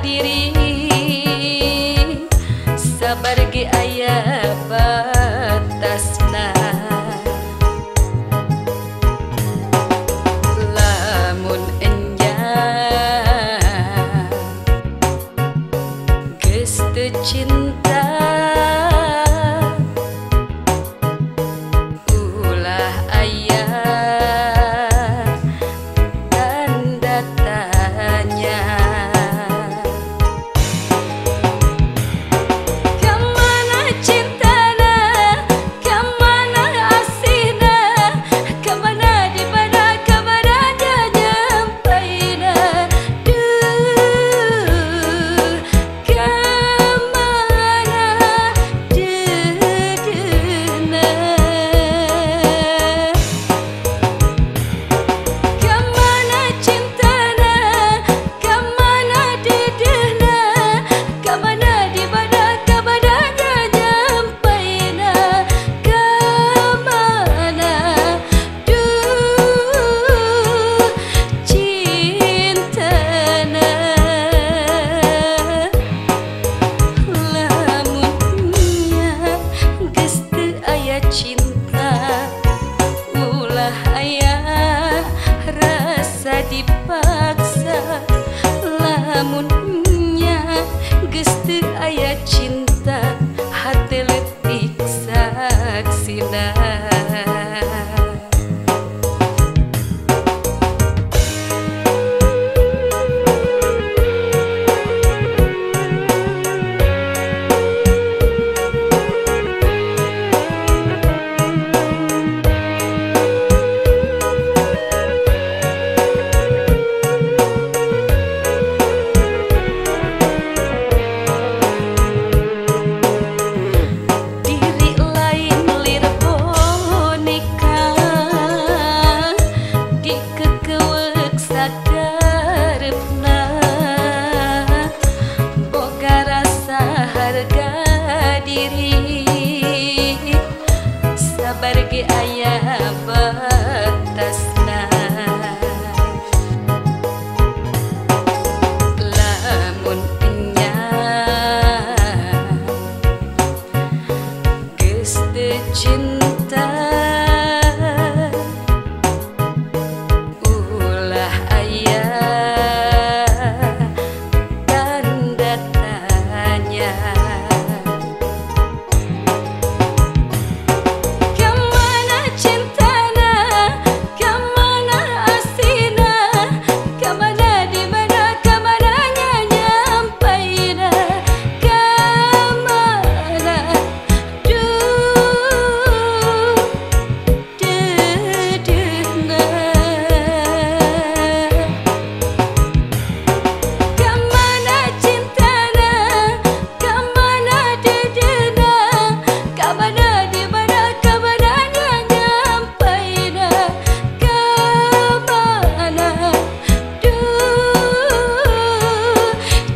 diri sabar ge aya batasna. Lamun enjang geus teu cinta ulah aya tanda tanya. Kemana cintana, kemana asihna, kemana di mana kabarnya nyampaina. Duh, kemana dedena. Kemana cintana, kemana dedena, kemana di mana kabarnya nyampaina. Kemana, duh, cintana. Lamunnya geus teu aya cinta ulah aya rasa dipaksa. Lamunnya geus teu aya cinta hate leutik saksina. Diri lain lir boneka dikekeuweuk sakarepna. Boga rasa harga diri sabar ge aya batasna. Lamun enjang geus teu cinta ulah aya tanda tanya. Kemana cintana, kemana asihna, kemana di mana kabarnya nyampaina. Kemana, duh, dedena. Kemana cintana, kemana dedena, kemana di mana kabarnya nyampaina. Kemana, duh,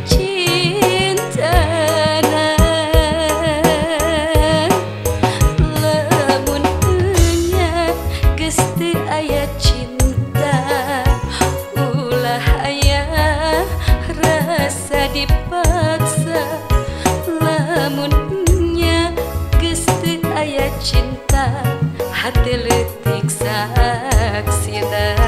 cintana. Lamunnya geus teu aya cinta ulah aya rasa dipaksa. Lamunnya geus teu aya cinta hate leutik saksina.